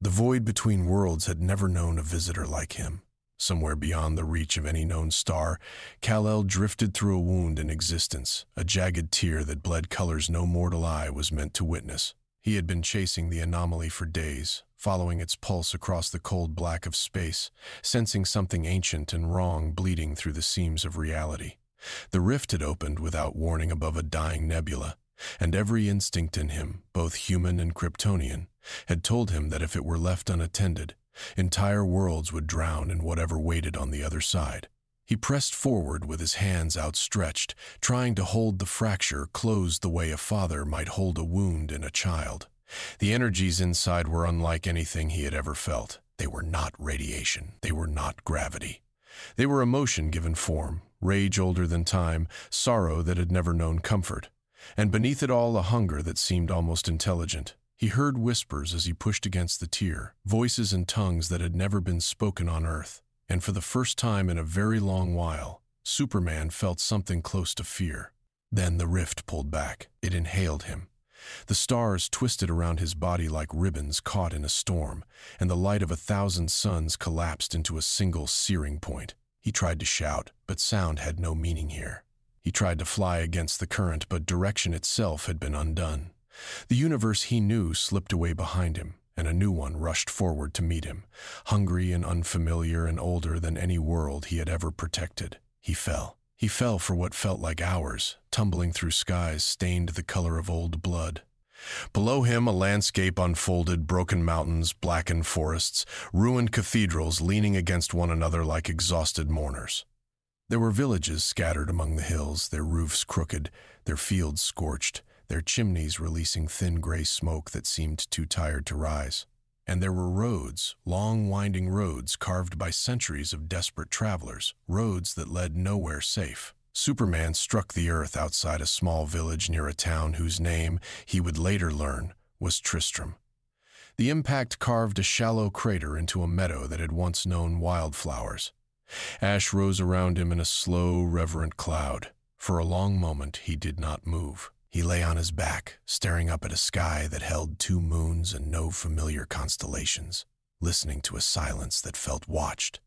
The void between worlds had never known a visitor like him. Somewhere beyond the reach of any known star, Kal-El drifted through a wound in existence, a jagged tear that bled colors no mortal eye was meant to witness. He had been chasing the anomaly for days, following its pulse across the cold black of space, sensing something ancient and wrong bleeding through the seams of reality. The rift had opened without warning above a dying nebula, and every instinct in him, both human and Kryptonian, had told him that if it were left unattended, entire worlds would drown in whatever waited on the other side. He pressed forward with his hands outstretched, trying to hold the fracture closed the way a father might hold a wound in a child. The energies inside were unlike anything he had ever felt. They were not radiation. They were not gravity. They were emotion given form, rage older than time, sorrow that had never known comfort. And beneath it all, a hunger that seemed almost intelligent. He heard whispers as he pushed against the tear, voices and tongues that had never been spoken on Earth. And for the first time in a very long while, Superman felt something close to fear. Then the rift pulled back. It inhaled him. The stars twisted around his body like ribbons caught in a storm, and the light of 1,000 suns collapsed into a single searing point. He tried to shout, but sound had no meaning here. He tried to fly against the current, but direction itself had been undone. The universe he knew slipped away behind him, and a new one rushed forward to meet him, hungry and unfamiliar and older than any world he had ever protected. He fell. He fell for what felt like hours, tumbling through skies stained the color of old blood. Below him, a landscape unfolded, broken mountains, blackened forests, ruined cathedrals leaning against one another like exhausted mourners. There were villages scattered among the hills, their roofs crooked, their fields scorched, their chimneys releasing thin gray smoke that seemed too tired to rise. And there were roads, long winding roads carved by centuries of desperate travelers, roads that led nowhere safe. Superman struck the earth outside a small village near a town whose name, he would later learn, was Tristram. The impact carved a shallow crater into a meadow that had once known wildflowers. Ash rose around him in a slow, reverent cloud. For a long moment, he did not move. He lay on his back, staring up at a sky that held 2 moons and no familiar constellations, listening to a silence that felt watched.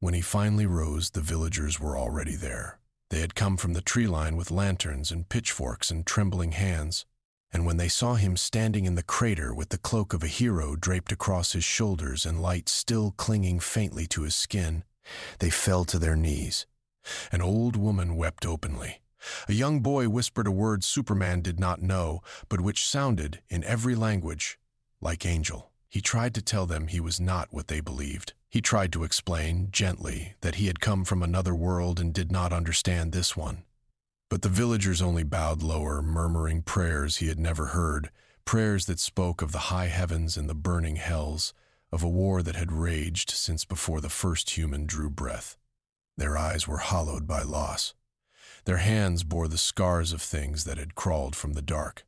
When he finally rose, the villagers were already there. They had come from the tree line with lanterns and pitchforks and trembling hands, and when they saw him standing in the crater with the cloak of a hero draped across his shoulders and light still clinging faintly to his skin, they fell to their knees. An old woman wept openly. A young boy whispered a word Superman did not know, but which sounded, in every language, like angel. He tried to tell them he was not what they believed. He tried to explain, gently, that he had come from another world and did not understand this one. But the villagers only bowed lower, murmuring prayers he had never heard, prayers that spoke of the high heavens and the burning hells, of a war that had raged since before the first human drew breath. Their eyes were hollowed by loss. Their hands bore the scars of things that had crawled from the dark.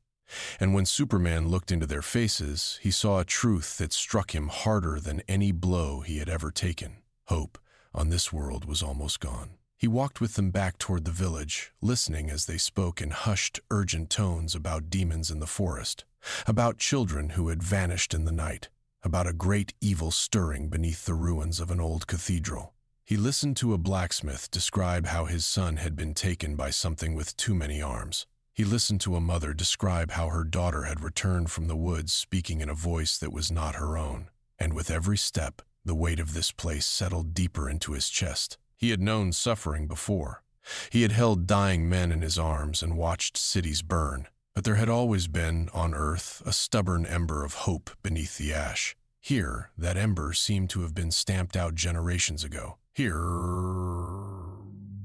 And when Superman looked into their faces, he saw a truth that struck him harder than any blow he had ever taken. Hope on this world was almost gone. He walked with them back toward the village, listening as they spoke in hushed, urgent tones about demons in the forest, about children who had vanished in the night, about a great evil stirring beneath the ruins of an old cathedral. He listened to a blacksmith describe how his son had been taken by something with too many arms. He listened to a mother describe how her daughter had returned from the woods speaking in a voice that was not her own. And with every step, the weight of this place settled deeper into his chest. He had known suffering before. He had held dying men in his arms and watched cities burn. But there had always been, on Earth, a stubborn ember of hope beneath the ash. Here, that ember seemed to have been stamped out generations ago. Here,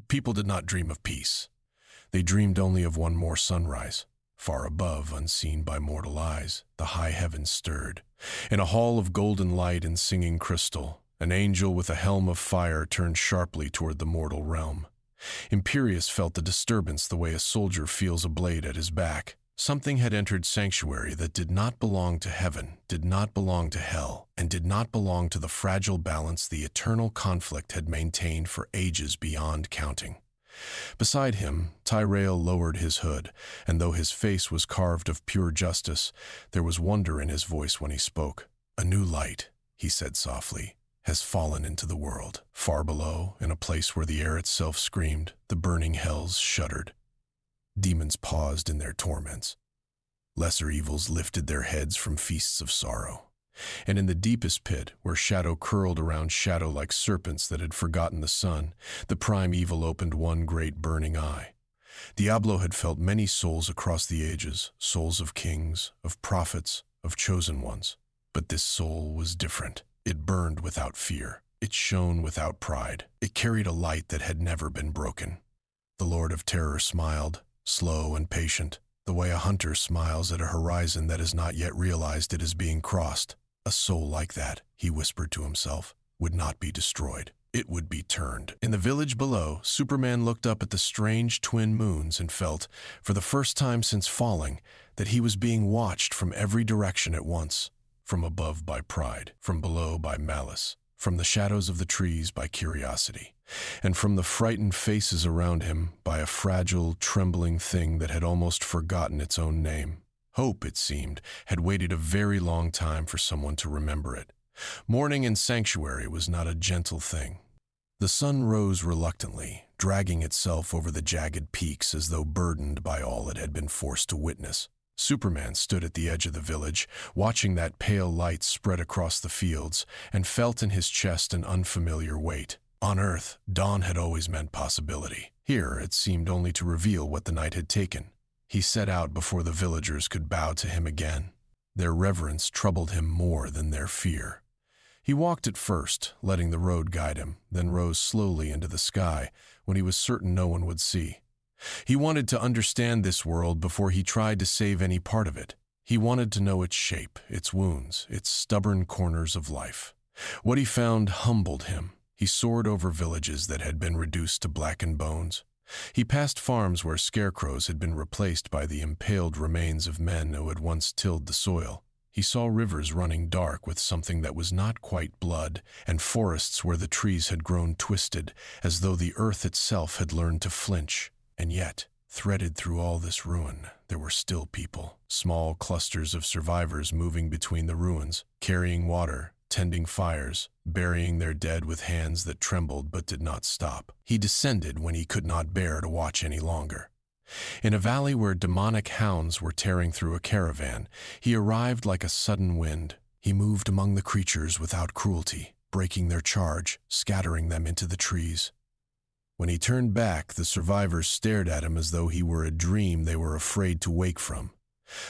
people did not dream of peace. They dreamed only of one more sunrise. Far above, unseen by mortal eyes, the high heavens stirred. In a hall of golden light and singing crystal, an angel with a helm of fire turned sharply toward the mortal realm. Imperius felt the disturbance the way a soldier feels a blade at his back. Something had entered sanctuary that did not belong to heaven, did not belong to hell, and did not belong to the fragile balance the eternal conflict had maintained for ages beyond counting. Beside him, Tyrell lowered his hood, and though his face was carved of pure justice, there was wonder in his voice when he spoke. "A new light," he said softly, "has fallen into the world." Far below, in a place where the air itself screamed, the burning hells shuddered. Demons paused in their torments. Lesser evils lifted their heads from feasts of sorrow. And in the deepest pit, where shadow curled around shadow like serpents that had forgotten the sun, the prime evil opened one great burning eye. Diablo had felt many souls across the ages, souls of kings, of prophets, of chosen ones. But this soul was different. It burned without fear. It shone without pride. It carried a light that had never been broken. The Lord of Terror smiled, slow and patient, the way a hunter smiles at a horizon that has not yet realized it is being crossed. A soul like that, he whispered to himself, would not be destroyed. It would be turned. In the village below, Superman looked up at the strange twin moons and felt, for the first time since falling, that he was being watched from every direction at once. From above by pride, from below by malice, from the shadows of the trees by curiosity, and from the frightened faces around him by a fragile, trembling thing that had almost forgotten its own name. Hope, it seemed, had waited a very long time for someone to remember it. Mourning in sanctuary was not a gentle thing. The sun rose reluctantly, dragging itself over the jagged peaks as though burdened by all it had been forced to witness. Superman stood at the edge of the village, watching that pale light spread across the fields, and felt in his chest an unfamiliar weight. On Earth, dawn had always meant possibility. Here, it seemed only to reveal what the night had taken. He set out before the villagers could bow to him again. Their reverence troubled him more than their fear. He walked at first, letting the road guide him, then rose slowly into the sky when he was certain no one would see. He wanted to understand this world before he tried to save any part of it. He wanted to know its shape, its wounds, its stubborn corners of life. What he found humbled him. He soared over villages that had been reduced to blackened bones. He passed farms where scarecrows had been replaced by the impaled remains of men who had once tilled the soil. He saw rivers running dark with something that was not quite blood, and forests where the trees had grown twisted, as though the earth itself had learned to flinch. And yet, threaded through all this ruin, there were still people, small clusters of survivors moving between the ruins, carrying water, tending fires, burying their dead with hands that trembled but did not stop. He descended when he could not bear to watch any longer. In a valley where demonic hounds were tearing through a caravan, he arrived like a sudden wind. He moved among the creatures without cruelty, breaking their charge, scattering them into the trees. When he turned back, the survivors stared at him as though he were a dream they were afraid to wake from.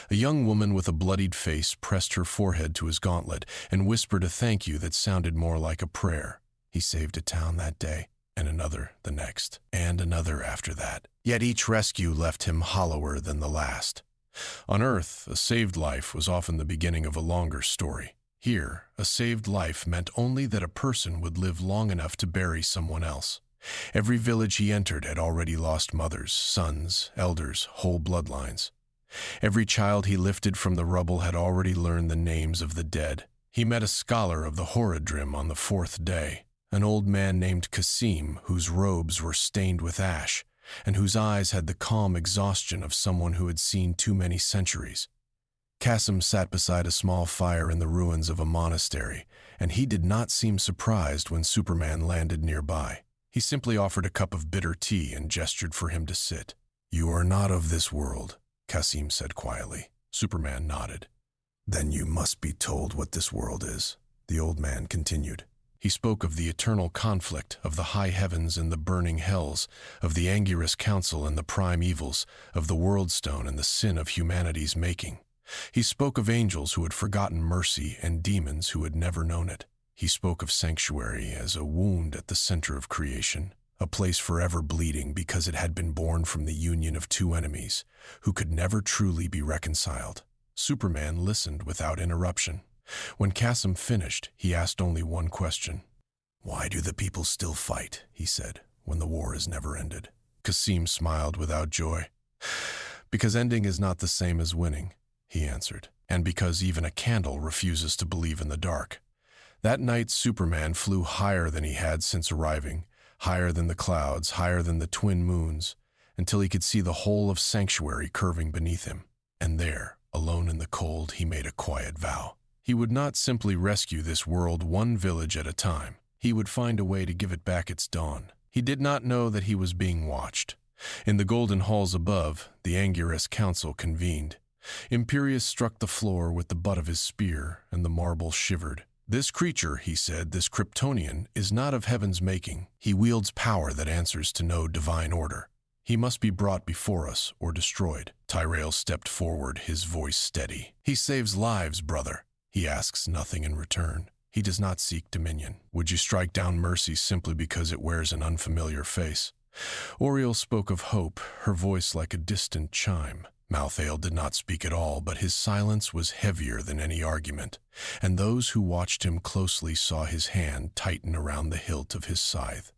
A young woman with a bloodied face pressed her forehead to his gauntlet and whispered a thank you that sounded more like a prayer. He saved a town that day, and another the next, and another after that. Yet each rescue left him hollower than the last. On Earth, a saved life was often the beginning of a longer story. Here, a saved life meant only that a person would live long enough to bury someone else. Every village he entered had already lost mothers, sons, elders, whole bloodlines. Every child he lifted from the rubble had already learned the names of the dead. He met a scholar of the Horadrim on the fourth day, an old man named Kasim, whose robes were stained with ash, and whose eyes had the calm exhaustion of someone who had seen too many centuries. Kasim sat beside a small fire in the ruins of a monastery, and he did not seem surprised when Superman landed nearby. He simply offered a cup of bitter tea and gestured for him to sit. "You are not of this world," Kasim said quietly. Superman nodded. "Then you must be told what this world is," the old man continued. He spoke of the eternal conflict, of the high heavens and the burning hells, of the Anguirus Council and the prime evils, of the World Stone and the sin of humanity's making. He spoke of angels who had forgotten mercy and demons who had never known it. He spoke of sanctuary as a wound at the center of creation, a place forever bleeding because it had been born from the union of two enemies who could never truly be reconciled. Superman listened without interruption. When Kasim finished, he asked only one question. "Why do the people still fight?" he said, "when the war is never ended?" Kasim smiled without joy. "Because ending is not the same as winning," he answered, "and because even a candle refuses to believe in the dark." That night, Superman flew higher than he had since arriving, higher than the clouds, higher than the twin moons, until he could see the whole of Sanctuary curving beneath him. And there, alone in the cold, he made a quiet vow. He would not simply rescue this world one village at a time. He would find a way to give it back its dawn. He did not know that he was being watched. In the golden halls above, the Anguirus Council convened. Imperius struck the floor with the butt of his spear, and the marble shivered. "This creature," he said, "this Kryptonian, is not of heaven's making. He wields power that answers to no divine order. He must be brought before us or destroyed." Tyrell stepped forward, his voice steady. "He saves lives, brother. He asks nothing in return. He does not seek dominion. Would you strike down mercy simply because it wears an unfamiliar face?" Oriel spoke of hope, her voice like a distant chime. Malthael did not speak at all, but his silence was heavier than any argument, and those who watched him closely saw his hand tighten around the hilt of his scythe.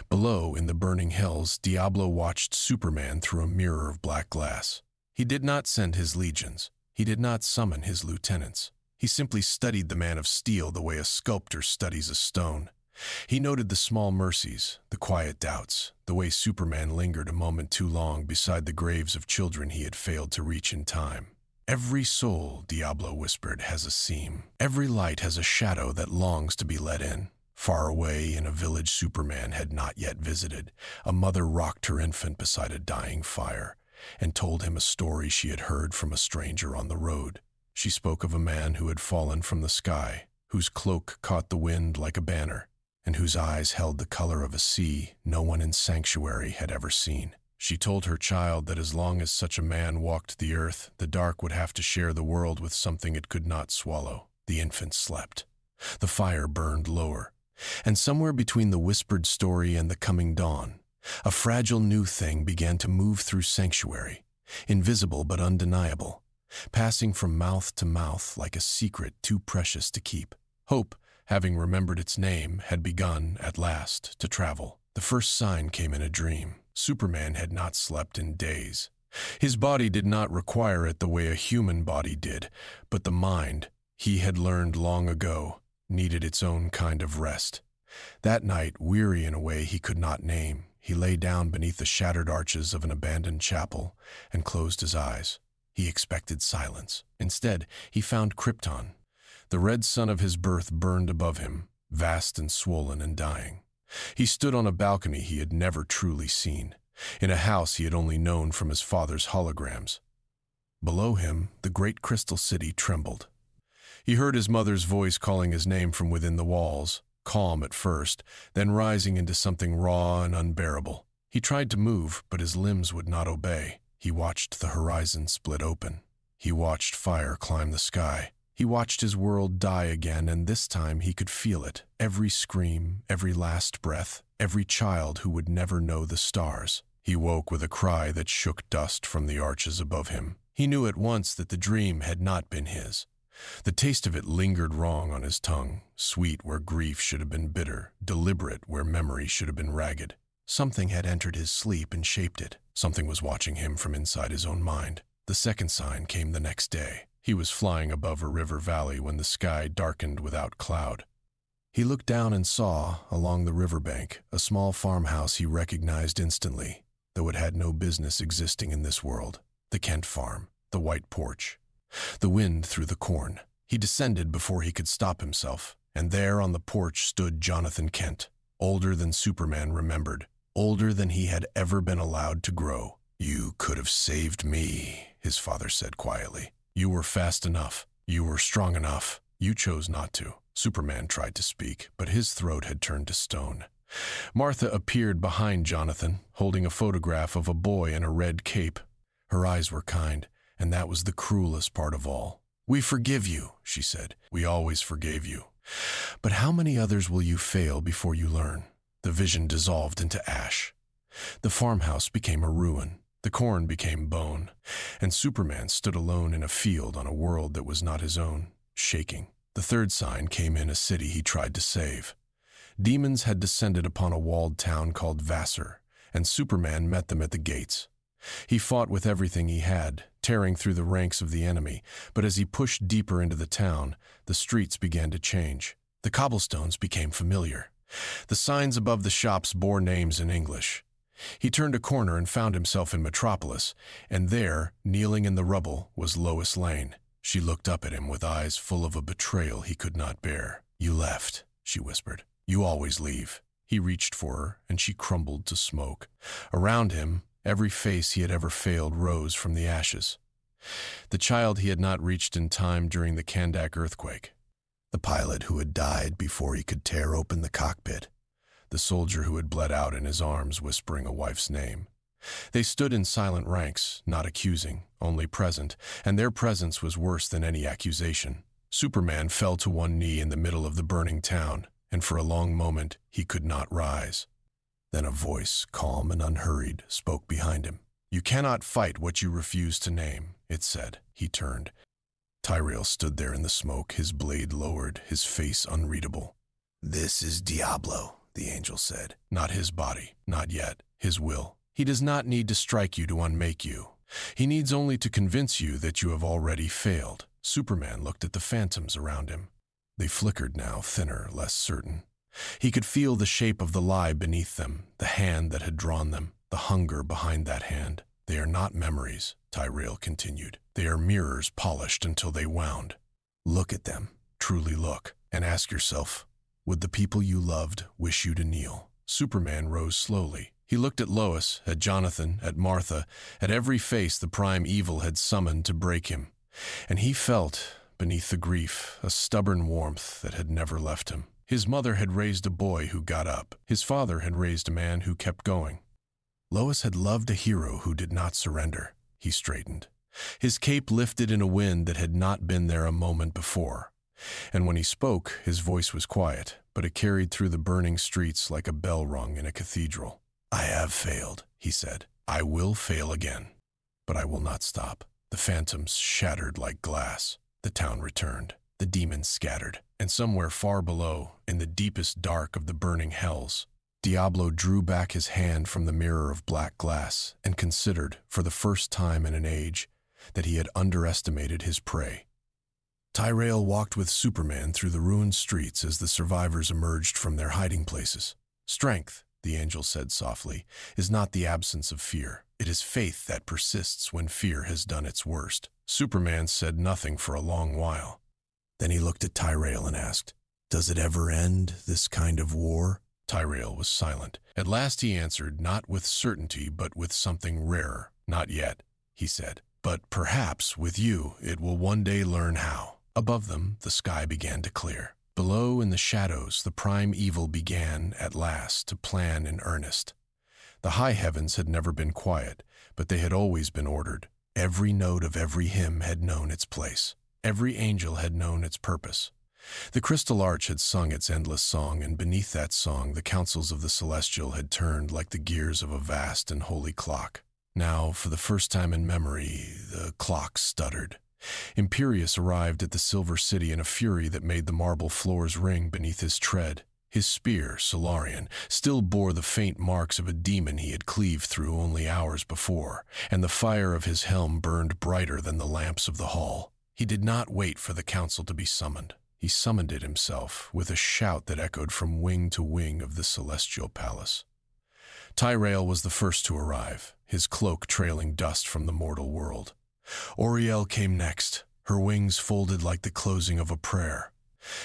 Below, in the burning hells, Diablo watched Superman through a mirror of black glass. He did not send his legions. He did not summon his lieutenants. He simply studied the Man of Steel the way a sculptor studies a stone. He noted the small mercies, the quiet doubts, the way Superman lingered a moment too long beside the graves of children he had failed to reach in time. "Every soul," Diablo whispered, "has a seam. Every light has a shadow that longs to be let in." Far away, in a village Superman had not yet visited, a mother rocked her infant beside a dying fire and told him a story she had heard from a stranger on the road. She spoke of a man who had fallen from the sky, whose cloak caught the wind like a banner, and whose eyes held the color of a sea no one in Sanctuary had ever seen. She told her child that as long as such a man walked the earth, the dark would have to share the world with something it could not swallow. The infant slept. The fire burned lower. And somewhere between the whispered story and the coming dawn, a fragile new thing began to move through Sanctuary, invisible but undeniable, passing from mouth to mouth like a secret too precious to keep. Hope, having remembered its name, had begun, at last, to travel. The first sign came in a dream. Superman had not slept in days. His body did not require it the way a human body did, but the mind, he had learned long ago, needed its own kind of rest. That night, weary in a way he could not name, he lay down beneath the shattered arches of an abandoned chapel and closed his eyes. He expected silence. Instead, he found Krypton. The red sun of his birth burned above him, vast and swollen and dying. He stood on a balcony he had never truly seen, in a house he had only known from his father's holograms. Below him, the great crystal city trembled. He heard his mother's voice calling his name from within the walls, calm at first, then rising into something raw and unbearable. He tried to move, but his limbs would not obey. He watched the horizon split open. He watched fire climb the sky. He watched his world die again, and this time he could feel it. Every scream, every last breath, every child who would never know the stars. He woke with a cry that shook dust from the arches above him. He knew at once that the dream had not been his. The taste of it lingered wrong on his tongue, sweet where grief should have been bitter, deliberate where memory should have been ragged. Something had entered his sleep and shaped it. Something was watching him from inside his own mind. The second sign came the next day. He was flying above a river valley when the sky darkened without cloud. He looked down and saw, along the riverbank, a small farmhouse he recognized instantly, though it had no business existing in this world. The Kent farm, the white porch, the wind through the corn. He descended before he could stop himself, and there on the porch stood Jonathan Kent, older than Superman remembered, older than he had ever been allowed to grow. "You could have saved me," his father said quietly. "You were fast enough. You were strong enough. You chose not to." Superman tried to speak, but his throat had turned to stone. Martha appeared behind Jonathan, holding a photograph of a boy in a red cape. Her eyes were kind, and that was the cruelest part of all. "We forgive you," she said. "We always forgave you. But how many others will you fail before you learn?" The vision dissolved into ash. The farmhouse became a ruin. The corn became bone, and Superman stood alone in a field on a world that was not his own, shaking. The third sign came in a city he tried to save. Demons had descended upon a walled town called Vassar, and Superman met them at the gates. He fought with everything he had, tearing through the ranks of the enemy, but as he pushed deeper into the town, the streets began to change. The cobblestones became familiar. The signs above the shops bore names in English. He turned a corner and found himself in Metropolis, and there, kneeling in the rubble, was Lois Lane. She looked up at him with eyes full of a betrayal he could not bear. "You left," she whispered. "You always leave." He reached for her, and she crumbled to smoke. Around him, every face he had ever failed rose from the ashes. The child he had not reached in time during the Kandak earthquake. The pilot who had died before he could tear open the cockpit. The soldier who had bled out in his arms whispering a wife's name. They stood in silent ranks, not accusing, only present, and their presence was worse than any accusation. Superman fell to one knee in the middle of the burning town, and for a long moment he could not rise. Then a voice, calm and unhurried, spoke behind him. "You cannot fight what you refuse to name," it said. He turned. Tyrell stood there in the smoke, his blade lowered, his face unreadable. "This is Diablo," the angel said. "Not his body, not yet, his will. He does not need to strike you to unmake you. He needs only to convince you that you have already failed." Superman looked at the phantoms around him. They flickered now, thinner, less certain. He could feel the shape of the lie beneath them, the hand that had drawn them, the hunger behind that hand. "They are not memories," Tyrell continued. "They are mirrors polished until they wound. Look at them, truly look, and ask yourself, would the people you loved wish you to kneel?" Superman rose slowly. He looked at Lois, at Jonathan, at Martha, at every face the prime evil had summoned to break him. And he felt, beneath the grief, a stubborn warmth that had never left him. His mother had raised a boy who got up. His father had raised a man who kept going. Lois had loved a hero who did not surrender. He straightened. His cape lifted in a wind that had not been there a moment before. And when he spoke, his voice was quiet, but it carried through the burning streets like a bell rung in a cathedral. "I have failed," he said. "I will fail again. But I will not stop." The phantoms shattered like glass. The town returned. The demons scattered. And somewhere far below, in the deepest dark of the burning hells, Diablo drew back his hand from the mirror of black glass and considered, for the first time in an age, that he had underestimated his prey. Tyrell walked with Superman through the ruined streets as the survivors emerged from their hiding places. "Strength," the angel said softly, "is not the absence of fear. It is faith that persists when fear has done its worst." Superman said nothing for a long while. Then he looked at Tyrell and asked, "Does it ever end, this kind of war?" Tyrell was silent. At last he answered, not with certainty, but with something rarer. "Not yet," he said. "But perhaps, with you, it will one day learn how." Above them, the sky began to clear. Below, in the shadows, the prime evil began, at last, to plan in earnest. The high heavens had never been quiet, but they had always been ordered. Every note of every hymn had known its place. Every angel had known its purpose. The crystal arch had sung its endless song, and beneath that song the councils of the celestial had turned like the gears of a vast and holy clock. Now, for the first time in memory, the clock stuttered. Imperius arrived at the Silver City in a fury that made the marble floors ring beneath his tread. His spear, Solarian, still bore the faint marks of a demon he had cleaved through only hours before, and the fire of his helm burned brighter than the lamps of the hall. He did not wait for the council to be summoned. He summoned it himself, with a shout that echoed from wing to wing of the celestial palace. Tyrell was the first to arrive, his cloak trailing dust from the mortal world. Oriel came next, her wings folded like the closing of a prayer.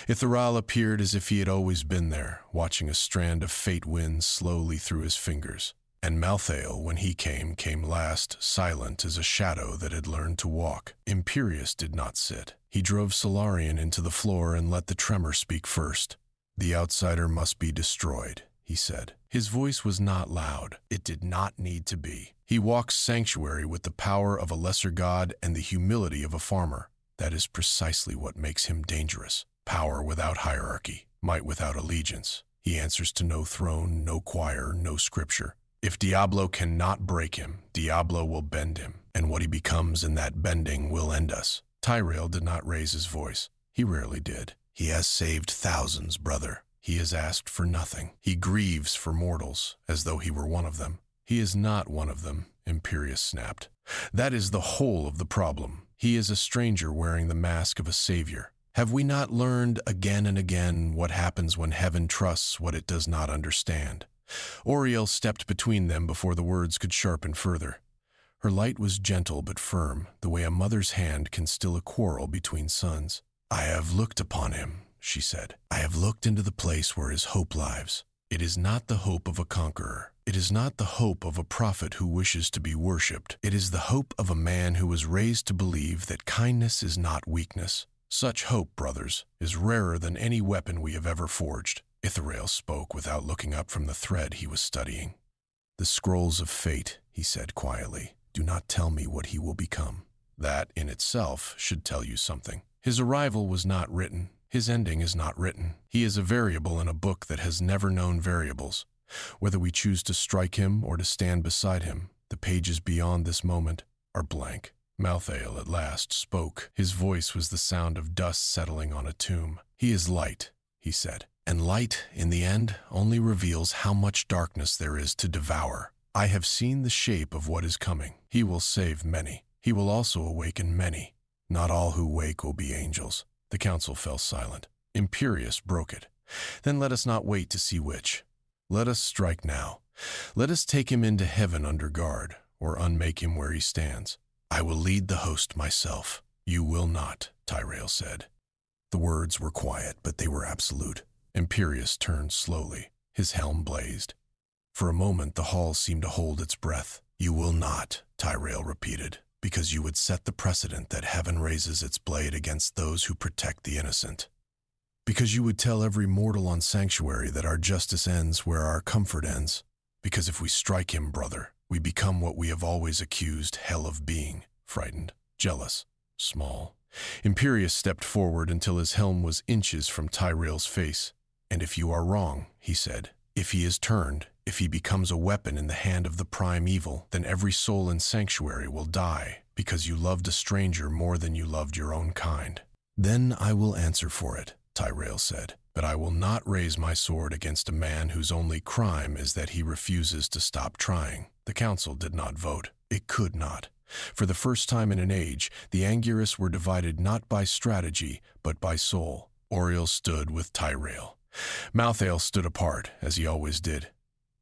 Ithral appeared as if he had always been there, watching a strand of fate wind slowly through his fingers. And Malthael, when he came last, silent as a shadow that had learned to walk. Imperius did not sit. He drove Solarian into the floor and let the tremor speak first. "The outsider must be destroyed," he said. His voice was not loud. It did not need to be. He walks sanctuary with the power of a lesser god and the humility of a farmer. That is precisely what makes him dangerous. Power without hierarchy, might without allegiance. He answers to no throne, no choir, no scripture. If Diablo cannot break him, Diablo will bend him, and what he becomes in that bending will end us. Tyrell did not raise his voice. He rarely did. "He has saved thousands, brother. He has asked for nothing. He grieves for mortals, as though he were one of them." "He is not one of them," Imperius snapped. "That is the whole of the problem. He is a stranger wearing the mask of a savior. Have we not learned again and again what happens when heaven trusts what it does not understand?" Oriel stepped between them before the words could sharpen further. Her light was gentle but firm, the way a mother's hand can still a quarrel between sons. "I have looked upon him," she said. "I have looked into the place where his hope lives. It is not the hope of a conqueror. It is not the hope of a prophet who wishes to be worshipped. It is the hope of a man who was raised to believe that kindness is not weakness. Such hope, brothers, is rarer than any weapon we have ever forged." Itharael spoke without looking up from the thread he was studying. "The scrolls of fate," he said quietly, "do not tell me what he will become. That, in itself, should tell you something. His arrival was not written. His ending is not written. He is a variable in a book that has never known variables. Whether we choose to strike him or to stand beside him, the pages beyond this moment are blank." Malthael at last spoke. His voice was the sound of dust settling on a tomb. "He is light," he said, "and light, in the end, only reveals how much darkness there is to devour. I have seen the shape of what is coming. He will save many. He will also awaken many. Not all who wake will be angels." The council fell silent. Imperius broke it. "Then let us not wait to see which. Let us strike now. Let us take him into heaven under guard, or unmake him where he stands. I will lead the host myself." "You will not," Tyrell said. The words were quiet, but they were absolute. Imperius turned slowly. His helm blazed. For a moment the hall seemed to hold its breath. "You will not," Tyrell repeated, "because you would set the precedent that heaven raises its blade against those who protect the innocent. Because you would tell every mortal on Sanctuary that our justice ends where our comfort ends. Because if we strike him, brother, we become what we have always accused hell of being: frightened, jealous, small." Imperius stepped forward until his helm was inches from Tyrell's face. "And if you are wrong," he said, "if he is turned, if he becomes a weapon in the hand of the prime evil, then every soul in Sanctuary will die because you loved a stranger more than you loved your own kind." "Then I will answer for it," Tyrell said, "but I will not raise my sword against a man whose only crime is that he refuses to stop trying." The council did not vote. It could not. For the first time in an age, the Anguirus were divided not by strategy, but by soul. Auriel stood with Tyrell. Malthael stood apart, as he always did.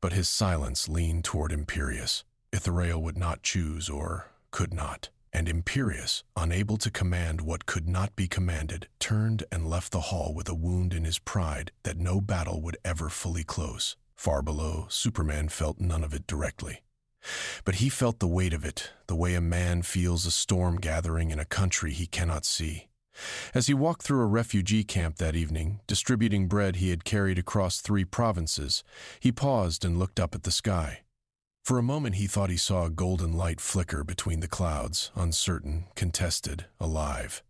But his silence leaned toward Imperius. Itharael would not choose, or could not. And Imperius, unable to command what could not be commanded, turned and left the hall with a wound in his pride that no battle would ever fully close. Far below, Superman felt none of it directly. But he felt the weight of it, the way a man feels a storm gathering in a country he cannot see. As he walked through a refugee camp that evening, distributing bread he had carried across 3 provinces, he paused and looked up at the sky. For a moment he thought he saw a golden light flicker between the clouds, uncertain, contested, alive.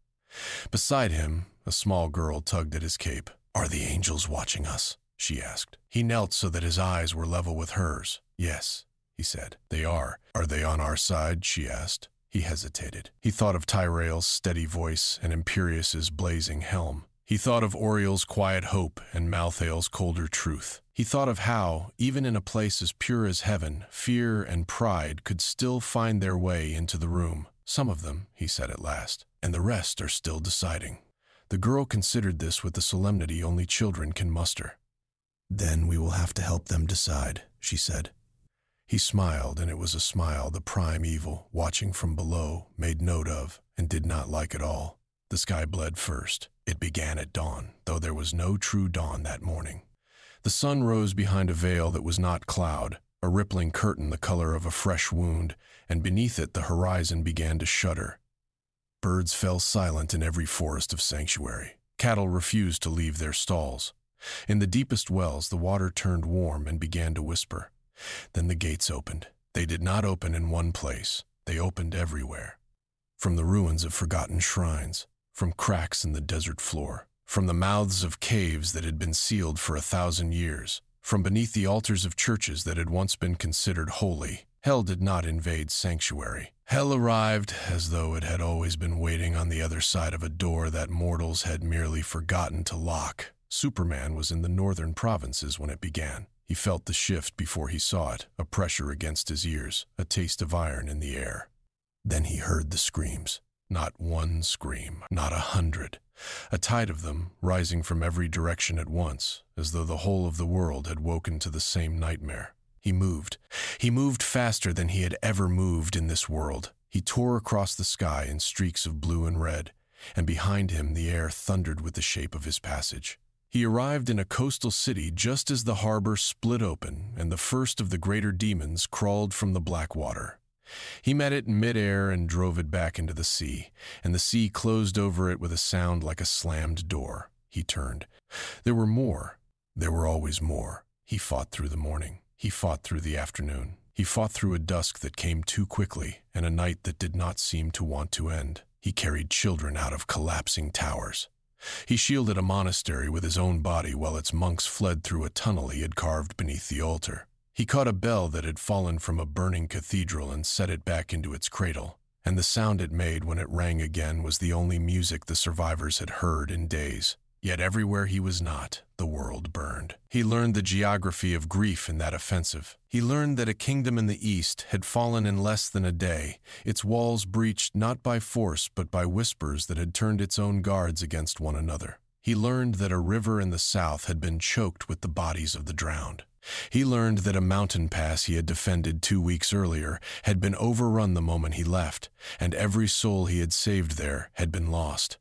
Beside him, a small girl tugged at his cape. "Are the angels watching us?" she asked. He knelt so that his eyes were level with hers. "Yes," he said. "They are." "Are they on our side?" she asked. He hesitated. He thought of Tyrell's steady voice and Imperius's blazing helm. He thought of Auriel's quiet hope and Malthael's colder truth. He thought of how, even in a place as pure as heaven, fear and pride could still find their way into the room. "Some of them," he said at last, "and the rest are still deciding." The girl considered this with the solemnity only children can muster. "Then we will have to help them decide," she said. He smiled, and it was a smile the prime evil, watching from below, made note of, and did not like at all. The sky bled first. It began at dawn, though there was no true dawn that morning. The sun rose behind a veil that was not cloud, a rippling curtain the color of a fresh wound, and beneath it the horizon began to shudder. Birds fell silent in every forest of Sanctuary. Cattle refused to leave their stalls. In the deepest wells the water turned warm and began to whisper. Then the gates opened. They did not open in one place. They opened everywhere. From the ruins of forgotten shrines, from cracks in the desert floor, from the mouths of caves that had been sealed for 1,000 years, from beneath the altars of churches that had once been considered holy. Hell did not invade Sanctuary. Hell arrived as though it had always been waiting on the other side of a door that mortals had merely forgotten to lock. Superman was in the northern provinces when it began. He felt the shift before he saw it, a pressure against his ears, a taste of iron in the air. Then he heard the screams. Not one scream, not 100. A tide of them, rising from every direction at once, as though the whole of the world had woken to the same nightmare. He moved. He moved faster than he had ever moved in this world. He tore across the sky in streaks of blue and red, and behind him the air thundered with the shape of his passage. He arrived in a coastal city just as the harbor split open and the first of the greater demons crawled from the black water. He met it in midair and drove it back into the sea, and the sea closed over it with a sound like a slammed door. He turned. There were more. There were always more. He fought through the morning. He fought through the afternoon. He fought through a dusk that came too quickly and a night that did not seem to want to end. He carried children out of collapsing towers. He shielded a monastery with his own body while its monks fled through a tunnel he had carved beneath the altar. He caught a bell that had fallen from a burning cathedral and set it back into its cradle, and the sound it made when it rang again was the only music the survivors had heard in days. Yet everywhere he was not, the world burned. He learned the geography of grief in that offensive. He learned that a kingdom in the east had fallen in less than a day, its walls breached not by force but by whispers that had turned its own guards against one another. He learned that a river in the south had been choked with the bodies of the drowned. He learned that a mountain pass he had defended 2 weeks earlier had been overrun the moment he left, and every soul he had saved there had been lost.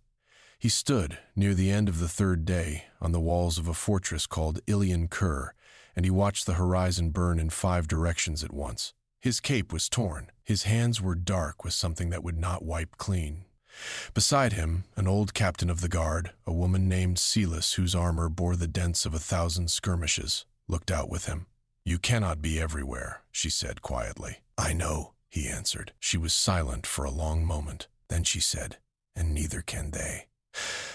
He stood, near the end of the third day, on the walls of a fortress called Ilian Kur, and he watched the horizon burn in 5 directions at once. His cape was torn. His hands were dark with something that would not wipe clean. Beside him, an old captain of the guard, a woman named Celis, whose armor bore the dents of 1,000 skirmishes, looked out with him. "You cannot be everywhere," she said quietly. "I know," he answered. She was silent for a long moment. Then she said, "And neither can they.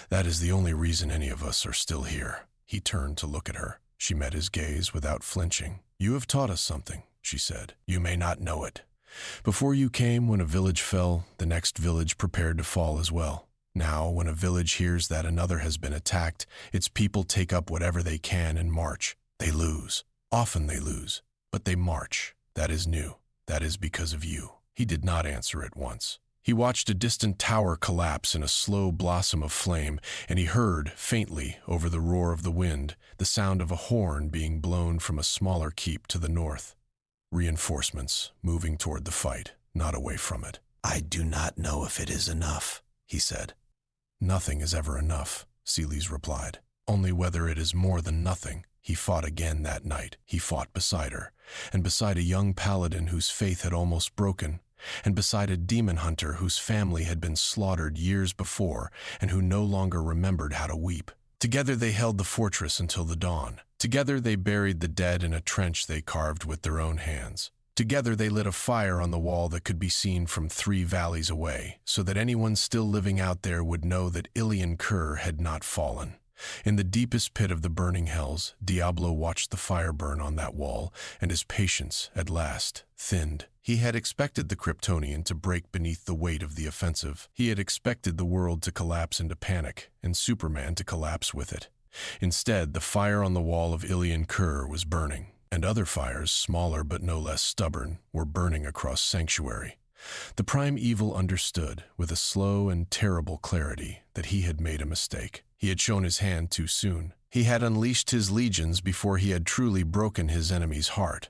That is the only reason any of us are still here." He turned to look at her. She met his gaze without flinching. "You have taught us something," she said. "You may not know it. Before you came, when a village fell, the next village prepared to fall as well. Now, when a village hears that another has been attacked, its people take up whatever they can and march. They lose. Often they lose. But they march. That is new. That is because of you." He did not answer at once. He watched a distant tower collapse in a slow blossom of flame, and he heard, faintly, over the roar of the wind, the sound of a horn being blown from a smaller keep to the north. Reinforcements, moving toward the fight, not away from it. "I do not know if it is enough," he said. "Nothing is ever enough," Celis replied. "Only whether it is more than nothing." He fought again that night. He fought beside her, and beside a young paladin whose faith had almost broken, and beside a demon hunter whose family had been slaughtered years before and who no longer remembered how to weep. Together they held the fortress until the dawn. Together they buried the dead in a trench they carved with their own hands. Together they lit a fire on the wall that could be seen from 3 valleys away, so that anyone still living out there would know that Ilian Kur had not fallen. In the deepest pit of the burning hells, Diablo watched the fire burn on that wall, and his patience, at last, thinned. He had expected the Kryptonian to break beneath the weight of the offensive. He had expected the world to collapse into panic, and Superman to collapse with it. Instead, the fire on the wall of Ilian Kur was burning, and other fires, smaller but no less stubborn, were burning across Sanctuary. The Prime Evil understood, with a slow and terrible clarity, that he had made a mistake. He had shown his hand too soon. He had unleashed his legions before he had truly broken his enemy's heart.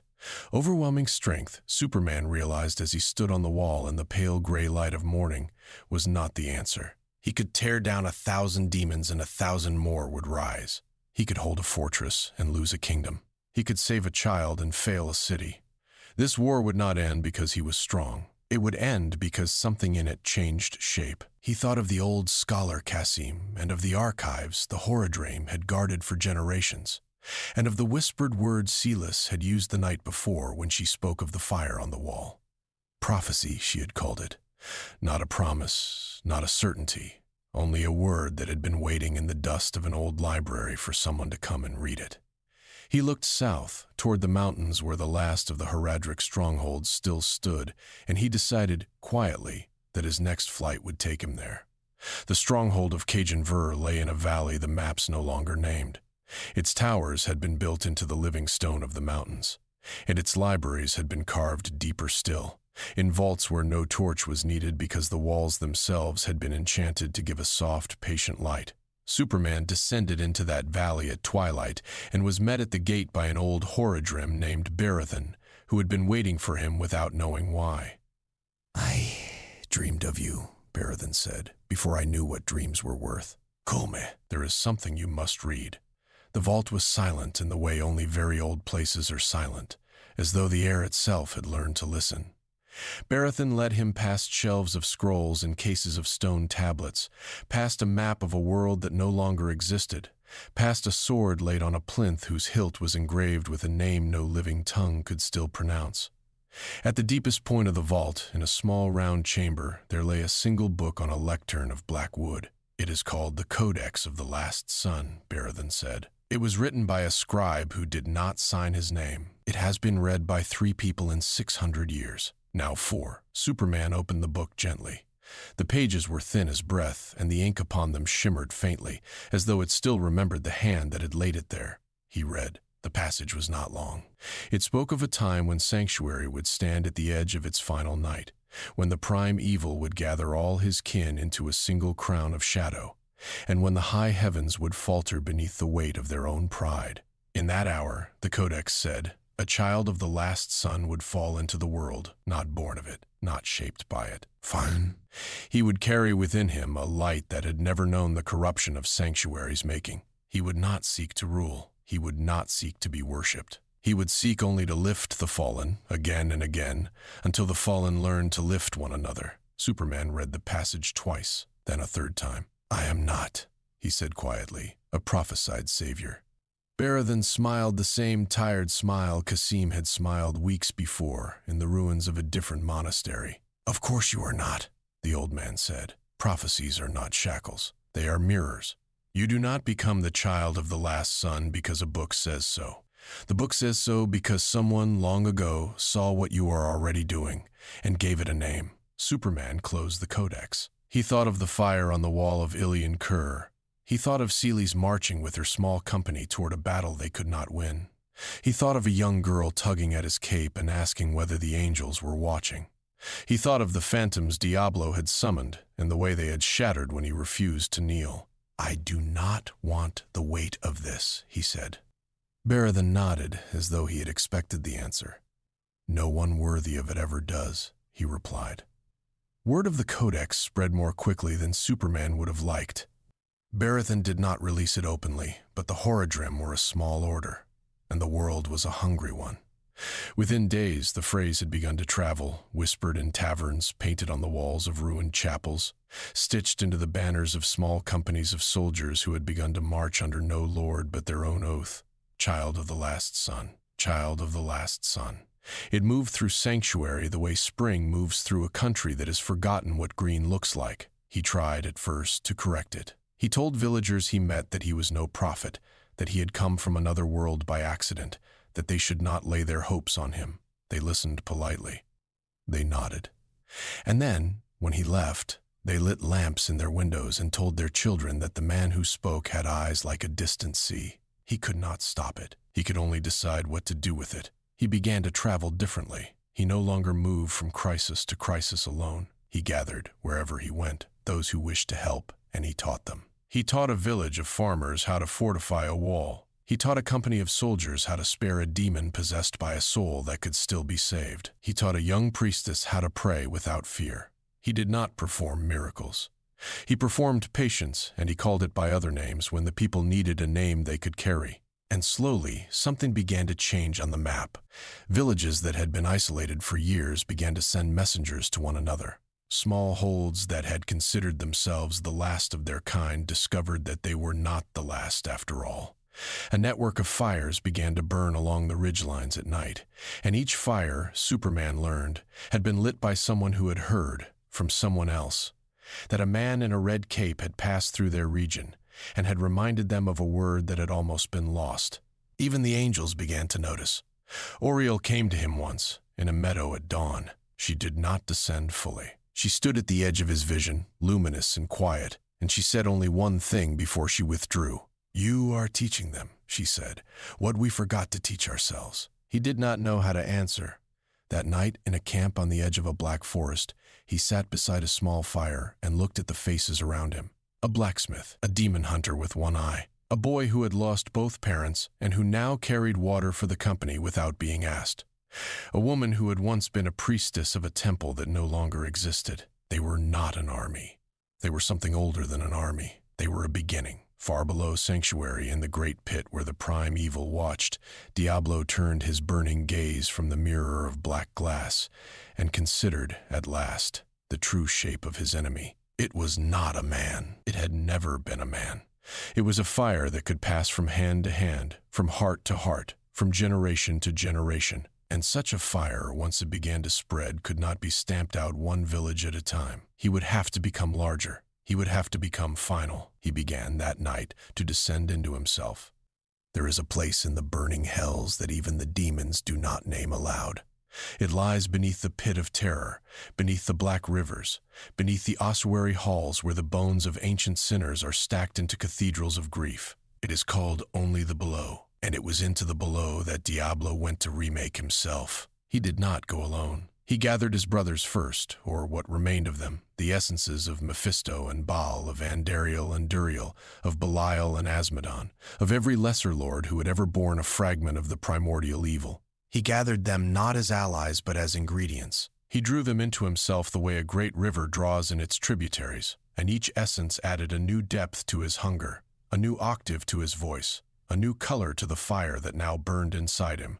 Overwhelming strength, Superman realized as he stood on the wall in the pale gray light of morning, was not the answer. He could tear down 1,000 demons and 1,000 more would rise. He could hold a fortress and lose a kingdom. He could save a child and fail a city. This war would not end because he was strong. It would end because something in it changed shape. He thought of the old scholar Cassim and of the archives the Horadrim had guarded for generations, and of the whispered word Celis had used the night before when she spoke of the fire on the wall. Prophecy, she had called it. Not a promise, not a certainty, only a word that had been waiting in the dust of an old library for someone to come and read it. He looked south, toward the mountains where the last of the Horadric strongholds still stood, and he decided, quietly, that his next flight would take him there. The stronghold of Cajun Ver lay in a valley the maps no longer named. Its towers had been built into the living stone of the mountains, and its libraries had been carved deeper still, in vaults where no torch was needed because the walls themselves had been enchanted to give a soft, patient light. Superman descended into that valley at twilight and was met at the gate by an old Horadrim named Berathan, who had been waiting for him without knowing why. "I dreamed of you," Berathan said, "before I knew what dreams were worth. Kulme, there is something you must read." The vault was silent in the way only very old places are silent, as though the air itself had learned to listen. Berathan led him past shelves of scrolls and cases of stone tablets, past a map of a world that no longer existed, past a sword laid on a plinth whose hilt was engraved with a name no living tongue could still pronounce. At the deepest point of the vault, in a small round chamber, there lay a single book on a lectern of black wood. "It is called the Codex of the Last Son," Berathan said. "It was written by a scribe who did not sign his name. It has been read by 3 people in 600 years. Now 4. Superman opened the book gently. The pages were thin as breath, and the ink upon them shimmered faintly, as though it still remembered the hand that had laid it there. He read. The passage was not long. It spoke of a time when Sanctuary would stand at the edge of its final night, when the prime evil would gather all his kin into a single crown of shadow, and when the high heavens would falter beneath the weight of their own pride. In that hour, the Codex said, a child of the Last Son would fall into the world, not born of it, not shaped by it. Fine. He would carry within him a light that had never known the corruption of Sanctuary's making. He would not seek to rule. He would not seek to be worshipped. He would seek only to lift the fallen, again and again, until the fallen learned to lift one another. Superman read the passage twice, then a third time. "I am not," he said quietly, "a prophesied savior." Berathan smiled the same tired smile Kasim had smiled weeks before in the ruins of a different monastery. "Of course you are not," the old man said. "Prophecies are not shackles. They are mirrors. You do not become the child of the Last Son because a book says so. The book says so because someone long ago saw what you are already doing and gave it a name." Superman closed the codex. He thought of the fire on the wall of Ilian Kur. He thought of Celi's marching with her small company toward a battle they could not win. He thought of a young girl tugging at his cape and asking whether the angels were watching. He thought of the phantoms Diablo had summoned and the way they had shattered when he refused to kneel. "I do not want the weight of this," he said. Berathan nodded as though he had expected the answer. "No one worthy of it ever does," he replied. Word of the Codex spread more quickly than Superman would have liked. Berathan did not release it openly, but the Horadrim were a small order, and the world was a hungry one. Within days, the phrase had begun to travel, whispered in taverns, painted on the walls of ruined chapels, stitched into the banners of small companies of soldiers who had begun to march under no lord but their own oath. Child of the Last Son, child of the Last Son. It moved through Sanctuary the way spring moves through a country that has forgotten what green looks like. He tried, at first, to correct it. He told villagers he met that he was no prophet, that he had come from another world by accident, that they should not lay their hopes on him. They listened politely. They nodded. And then, when he left, they lit lamps in their windows and told their children that the man who spoke had eyes like a distant sea. He could not stop it. He could only decide what to do with it. He began to travel differently. He no longer moved from crisis to crisis alone. He gathered, wherever he went, those who wished to help, and he taught them. He taught a village of farmers how to fortify a wall. He taught a company of soldiers how to spare a demon possessed by a soul that could still be saved. He taught a young priestess how to pray without fear. He did not perform miracles. He performed patience, and he called it by other names when the people needed a name they could carry. And slowly, something began to change on the map. Villages that had been isolated for years began to send messengers to one another. Small holds that had considered themselves the last of their kind discovered that they were not the last after all. A network of fires began to burn along the ridgelines at night, and each fire, Superman learned, had been lit by someone who had heard, from someone else, that a man in a red cape had passed through their region and had reminded them of a word that had almost been lost. Even the angels began to notice. Oriel came to him once, in a meadow at dawn. She did not descend fully. She stood at the edge of his vision, luminous and quiet, and she said only one thing before she withdrew. "You are teaching them," she said, "what we forgot to teach ourselves." He did not know how to answer. That night, in a camp on the edge of a black forest, he sat beside a small fire and looked at the faces around him. a blacksmith, a demon hunter with one eye, a boy who had lost both parents and who now carried water for the company without being asked, a woman who had once been a priestess of a temple that no longer existed. They were not an army. They were something older than an army. They were a beginning. Far below Sanctuary, in the great pit where the prime evil watched, Diablo turned his burning gaze from the mirror of black glass and considered, at last, the true shape of his enemy. It was not a man. It had never been a man. It was a fire that could pass from hand to hand, from heart to heart, from generation to generation. And such a fire, once it began to spread, could not be stamped out one village at a time. He would have to become larger. He would have to become final. He began that night to descend into himself. There is a place in the burning hells that even the demons do not name aloud. It lies beneath the pit of terror, beneath the black rivers, beneath the ossuary halls where the bones of ancient sinners are stacked into cathedrals of grief. It is called Only the Below, and it was into the below that Diablo went to remake himself. He did not go alone. He gathered his brothers first, or what remained of them, the essences of Mephisto and Baal, of Andariel and Duriel, of Belial and Asmodon, of every lesser lord who had ever borne a fragment of the primordial evil. He gathered them not as allies but as ingredients. He drew them into himself the way a great river draws in its tributaries, and each essence added a new depth to his hunger, a new octave to his voice, a new color to the fire that now burned inside him.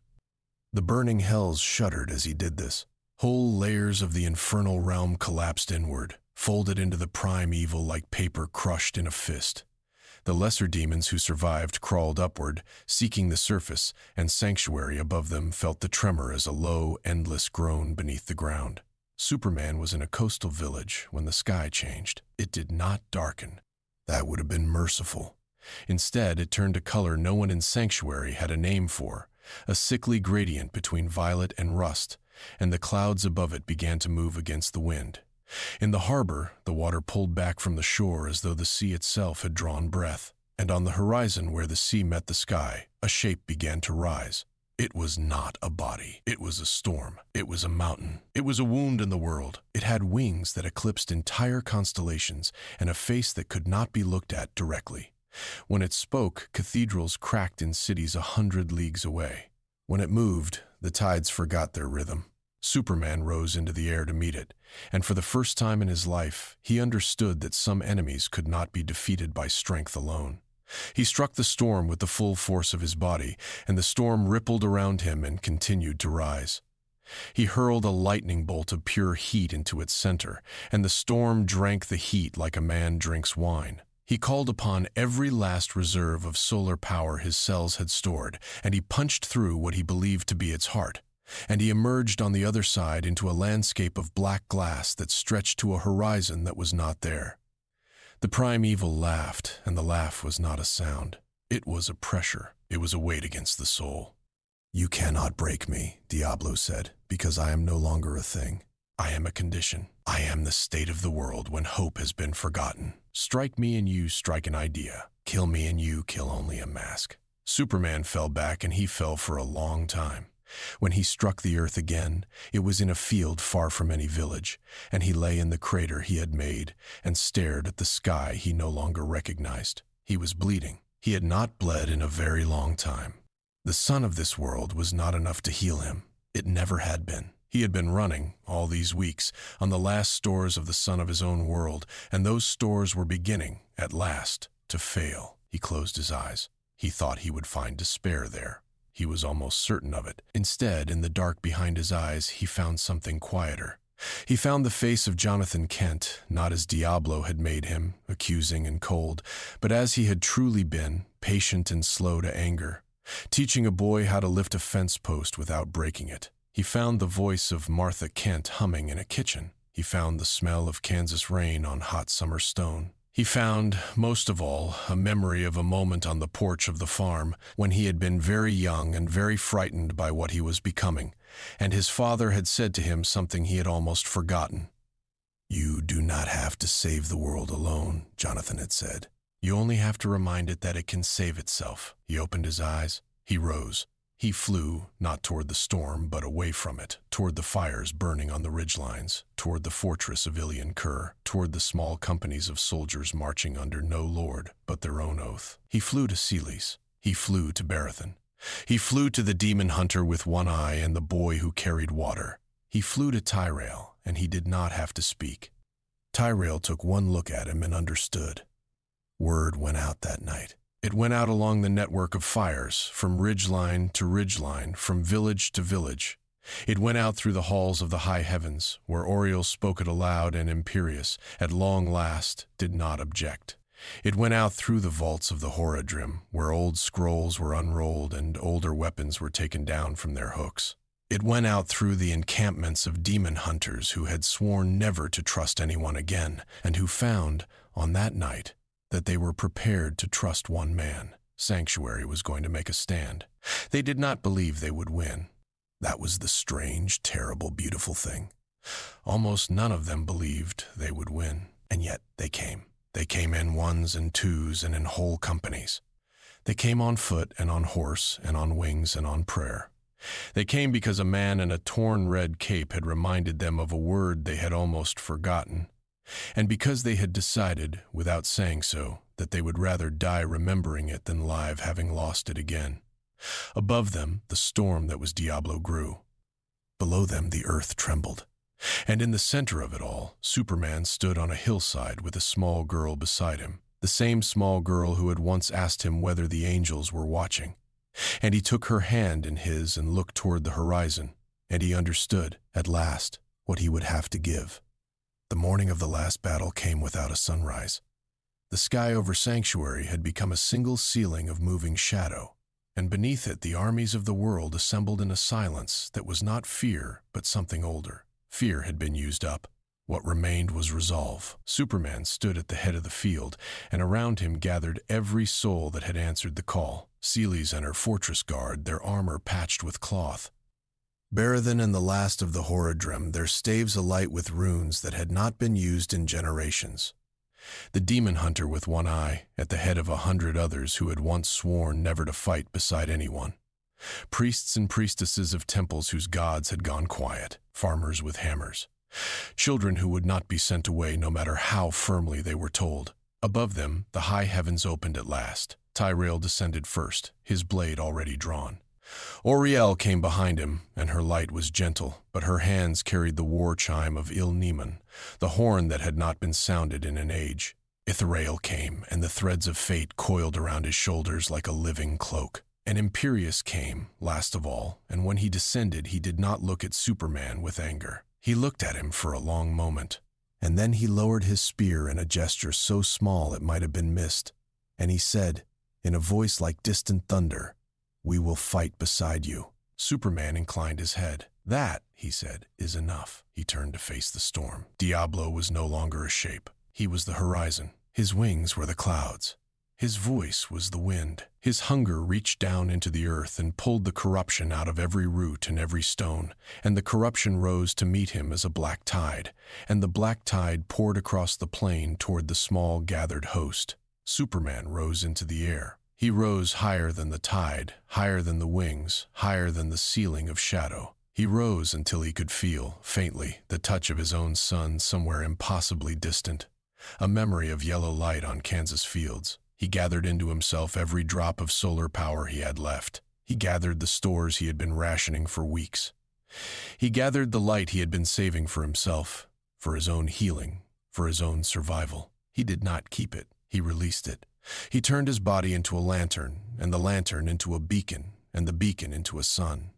The burning hells shuddered as he did this. Whole layers of the infernal realm collapsed inward, folded into the prime evil like paper crushed in a fist. The lesser demons who survived crawled upward, seeking the surface, and Sanctuary above them felt the tremor as a low, endless groan beneath the ground. Superman was in a coastal village when the sky changed. It did not darken. That would have been merciful. Instead, it turned a color no one in Sanctuary had a name for, a sickly gradient between violet and rust, and the clouds above it began to move against the wind. In the harbor, the water pulled back from the shore as though the sea itself had drawn breath, and on the horizon where the sea met the sky, a shape began to rise. It was not a body. It was a storm. It was a mountain. It was a wound in the world. It had wings that eclipsed entire constellations and a face that could not be looked at directly. When it spoke, cathedrals cracked in cities 100 leagues away. When it moved, the tides forgot their rhythm. Superman rose into the air to meet it, and for the first time in his life, he understood that some enemies could not be defeated by strength alone. He struck the storm with the full force of his body, and the storm rippled around him and continued to rise. He hurled a lightning bolt of pure heat into its center, and the storm drank the heat like a man drinks wine. He called upon every last reserve of solar power his cells had stored, and he punched through what he believed to be its heart. And he emerged on the other side into a landscape of black glass that stretched to a horizon that was not there. The prime evil laughed, and the laugh was not a sound. It was a pressure. It was a weight against the soul. "You cannot break me," Diablo said, "because I am no longer a thing. I am a condition. I am the state of the world when hope has been forgotten. Strike me and you strike an idea. Kill me and you kill only a mask." Superman fell back, and he fell for a long time. When he struck the earth again, it was in a field far from any village, and he lay in the crater he had made and stared at the sky he no longer recognized. He was bleeding. He had not bled in a very long time. The sun of this world was not enough to heal him. It never had been. He had been running, all these weeks, on the last stores of the sun of his own world, and those stores were beginning, at last, to fail. He closed his eyes. He thought he would find despair there. He was almost certain of it. Instead, in the dark behind his eyes, he found something quieter. He found the face of Jonathan Kent, not as Diablo had made him, accusing and cold, but as he had truly been, patient and slow to anger, teaching a boy how to lift a fence post without breaking it. He found the voice of Martha Kent humming in a kitchen. He found the smell of Kansas rain on hot summer stone. He found, most of all, a memory of a moment on the porch of the farm when he had been very young and very frightened by what he was becoming, and his father had said to him something he had almost forgotten. "You do not have to save the world alone," Jonathan had said. "You only have to remind it that it can save itself." He opened his eyes. He rose. He flew, not toward the storm, but away from it, toward the fires burning on the ridgelines, toward the fortress of Ilian Kur, toward the small companies of soldiers marching under no lord but their own oath. He flew to Celes. He flew to Barathon. He flew to the demon hunter with one eye and the boy who carried water. He flew to Tyrael, and he did not have to speak. Tyrael took one look at him and understood. Word went out that night. It went out along the network of fires, from ridgeline to ridgeline, from village to village. It went out through the halls of the high heavens, where Oriel spoke it aloud and imperious, at long last, did not object. It went out through the vaults of the Horadrim, where old scrolls were unrolled and older weapons were taken down from their hooks. It went out through the encampments of demon hunters who had sworn never to trust anyone again, and who found, on that night, that they were prepared to trust one man. Sanctuary was going to make a stand. They did not believe they would win. That was the strange, terrible, beautiful thing. Almost none of them believed they would win, and yet they came. They came in ones and twos and in whole companies. They came on foot and on horse and on wings and on prayer. They came because a man in a torn red cape had reminded them of a word they had almost forgotten, and because they had decided, without saying so, that they would rather die remembering it than live having lost it again. Above them, the storm that was Diablo grew. Below them, the earth trembled. And in the center of it all, Superman stood on a hillside with a small girl beside him, the same small girl who had once asked him whether the angels were watching. And he took her hand in his and looked toward the horizon, and he understood, at last, what he would have to give. The morning of the last battle came without a sunrise. The sky over Sanctuary had become a single ceiling of moving shadow, and beneath it the armies of the world assembled in a silence that was not fear, but something older. Fear had been used up. What remained was resolve. Superman stood at the head of the field, and around him gathered every soul that had answered the call. Celes and her fortress guard, their armor patched with cloth. Barathon and the last of the Horadrim, their staves alight with runes that had not been used in generations. The demon hunter with one eye, at the head of 100 others who had once sworn never to fight beside anyone. Priests and priestesses of temples whose gods had gone quiet, farmers with hammers. Children who would not be sent away no matter how firmly they were told. Above them, the high heavens opened at last. Tyrael descended first, his blade already drawn. Oriel came behind him, and her light was gentle, but her hands carried the war chime of Il-Neman, the horn that had not been sounded in an age. Ithrael came, and the threads of fate coiled around his shoulders like a living cloak. And Imperius came, last of all, and when he descended he did not look at Superman with anger. He looked at him for a long moment, and then he lowered his spear in a gesture so small it might have been missed, and he said, in a voice like distant thunder, "We will fight beside you." Superman inclined his head. "That," he said, "is enough." He turned to face the storm. Diablo was no longer a shape. He was the horizon. His wings were the clouds. His voice was the wind. His hunger reached down into the earth and pulled the corruption out of every root and every stone, and the corruption rose to meet him as a black tide, and the black tide poured across the plain toward the small gathered host. Superman rose into the air. He rose higher than the tide, higher than the wings, higher than the ceiling of shadow. He rose until he could feel, faintly, the touch of his own sun somewhere impossibly distant, a memory of yellow light on Kansas fields. He gathered into himself every drop of solar power he had left. He gathered the stores he had been rationing for weeks. He gathered the light he had been saving for himself, for his own healing, for his own survival. He did not keep it. He released it. He turned his body into a lantern, and the lantern into a beacon, and the beacon into a sun.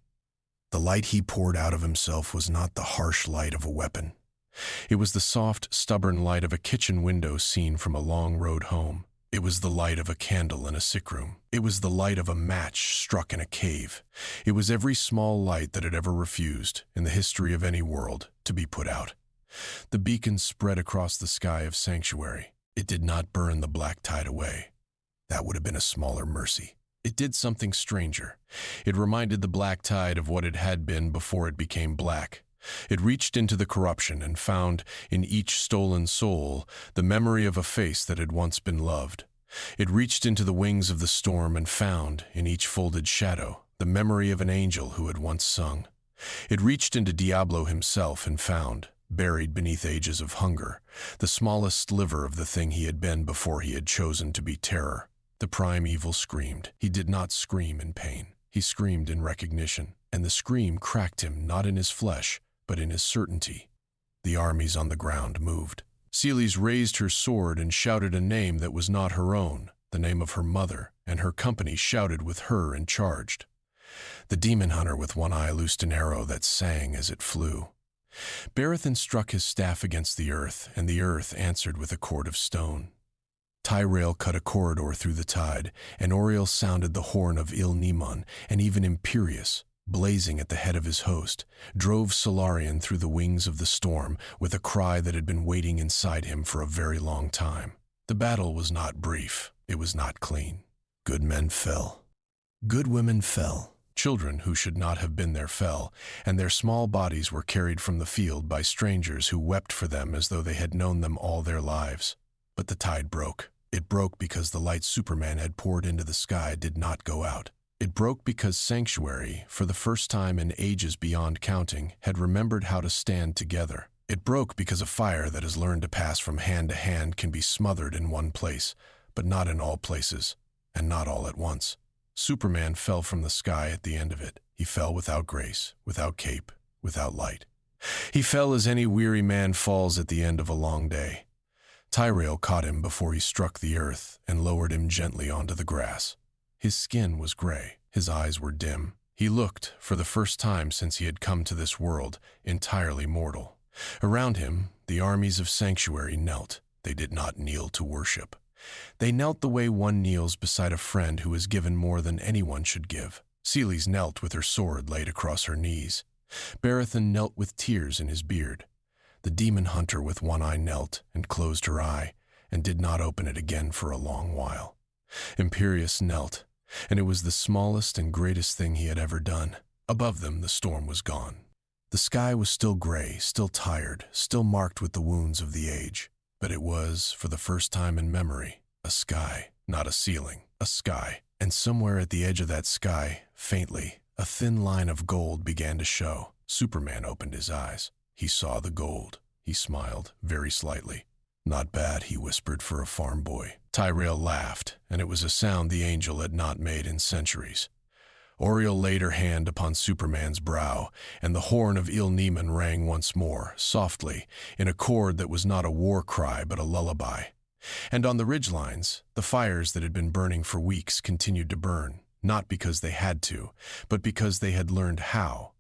The light he poured out of himself was not the harsh light of a weapon. It was the soft, stubborn light of a kitchen window seen from a long road home. It was the light of a candle in a sick room. It was the light of a match struck in a cave. It was every small light that had ever refused, in the history of any world, to be put out. The beacon spread across the sky of Sanctuary. It did not burn the black tide away. That would have been a smaller mercy. It did something stranger. It reminded the black tide of what it had been before it became black. It reached into the corruption and found, in each stolen soul, the memory of a face that had once been loved. It reached into the wings of the storm and found, in each folded shadow, the memory of an angel who had once sung. It reached into Diablo himself and found, buried beneath ages of hunger, the smallest sliver of the thing he had been before he had chosen to be terror. The primeval screamed. He did not scream in pain. He screamed in recognition, and the scream cracked him not in his flesh, but in his certainty. The armies on the ground moved. Celes raised her sword and shouted a name that was not her own, the name of her mother, and her company shouted with her and charged. The demon hunter with one eye loosed an arrow that sang as it flew. Barathon struck his staff against the earth, and the earth answered with a cord of stone. Tyrell cut a corridor through the tide, and Oriel sounded the horn of Il-Nimon, and even Imperius, blazing at the head of his host, drove Solarian through the wings of the storm with a cry that had been waiting inside him for a very long time. The battle was not brief. It was not clean. Good men fell. Good women fell. Children who should not have been there fell, and their small bodies were carried from the field by strangers who wept for them as though they had known them all their lives. But the tide broke. It broke because the light Superman had poured into the sky did not go out. It broke because Sanctuary, for the first time in ages beyond counting, had remembered how to stand together. It broke because a fire that has learned to pass from hand to hand can be smothered in one place, but not in all places, and not all at once. Superman fell from the sky at the end of it. He fell without grace, without cape, without light. He fell as any weary man falls at the end of a long day. Tyrell caught him before he struck the earth and lowered him gently onto the grass. His skin was gray. His eyes were dim. He looked, for the first time since he had come to this world, entirely mortal. Around him, the armies of Sanctuary knelt. They did not kneel to worship. They knelt the way one kneels beside a friend who has given more than anyone should give. Celes knelt with her sword laid across her knees. Barathon knelt with tears in his beard. The demon hunter with one eye knelt and closed her eye, and did not open it again for a long while. Imperius knelt, and it was the smallest and greatest thing he had ever done. Above them, the storm was gone. The sky was still gray, still tired, still marked with the wounds of the age. But it was, for the first time in memory, a sky, not a ceiling, a sky. And somewhere at the edge of that sky, faintly, a thin line of gold began to show. Superman opened his eyes. He saw the gold. He smiled, very slightly. "Not bad," he whispered for a farm boy. Tyrell laughed, and it was a sound the angel had not made in centuries. Oriel laid her hand upon Superman's brow, and the horn of Il-Nimon rang once more, softly, in a chord that was not a war cry but a lullaby. And on the ridgelines, the fires that had been burning for weeks continued to burn, not because they had to, but because they had learned how.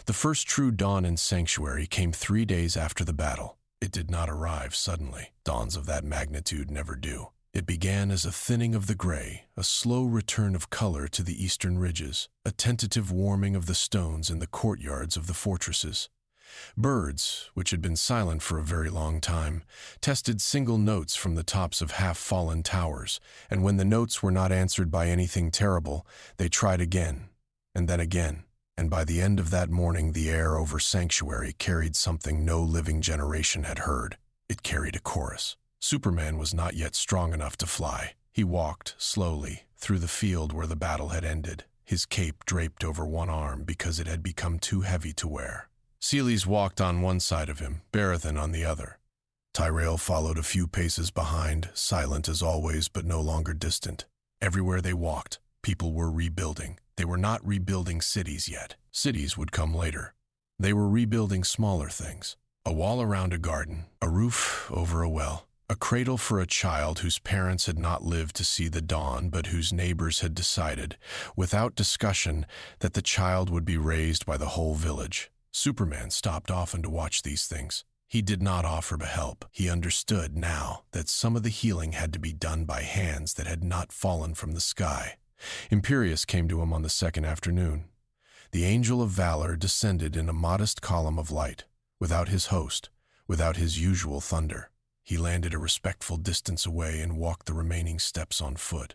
The first true dawn in Sanctuary came 3 days after the battle. It did not arrive suddenly. Dawns of that magnitude never do. It began as a thinning of the gray, a slow return of color to the eastern ridges, a tentative warming of the stones in the courtyards of the fortresses. Birds, which had been silent for a very long time, tested single notes from the tops of half-fallen towers, and when the notes were not answered by anything terrible, they tried again, and then again. And by the end of that morning, the air over Sanctuary carried something no living generation had heard. It carried a chorus. Superman was not yet strong enough to fly. He walked, slowly, through the field where the battle had ended, his cape draped over one arm because it had become too heavy to wear. Celes walked on one side of him, Barathon on the other. Tyrell followed a few paces behind, silent as always but no longer distant. Everywhere they walked, people were rebuilding. They were not rebuilding cities yet. Cities would come later. They were rebuilding smaller things. A wall around a garden, a roof over a well, a cradle for a child whose parents had not lived to see the dawn but whose neighbors had decided, without discussion, that the child would be raised by the whole village. Superman stopped often to watch these things. He did not offer to help. He understood now that some of the healing had to be done by hands that had not fallen from the sky. Imperius came to him on the second afternoon. The angel of valor descended in a modest column of light, without his host, without his usual thunder. He landed a respectful distance away and walked the remaining steps on foot.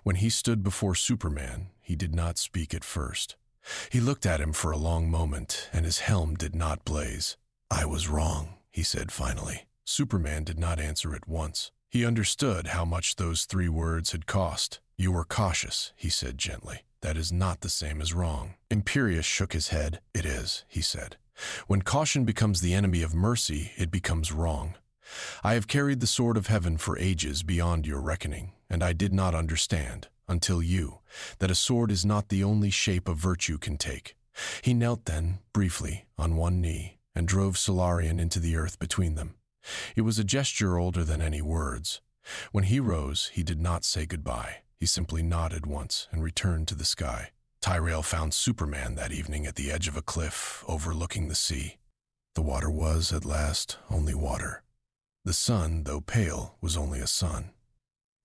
When he stood before Superman, he did not speak at first. He looked at him for a long moment, and his helm did not blaze. "I was wrong," he said finally. Superman did not answer at once. He understood how much those 3 words had cost. "You were cautious," he said gently. "That is not the same as wrong." Imperius shook his head. "It is," he said. "When caution becomes the enemy of mercy, it becomes wrong. I have carried the sword of heaven for ages beyond your reckoning, and I did not understand, until you, that a sword is not the only shape a virtue can take." He knelt then, briefly, on one knee, and drove Solarian into the earth between them. It was a gesture older than any words. When he rose, he did not say goodbye. He simply nodded once and returned to the sky. Tyrell found Superman that evening at the edge of a cliff overlooking the sea. The water was, at last, only water. The sun, though pale, was only a sun.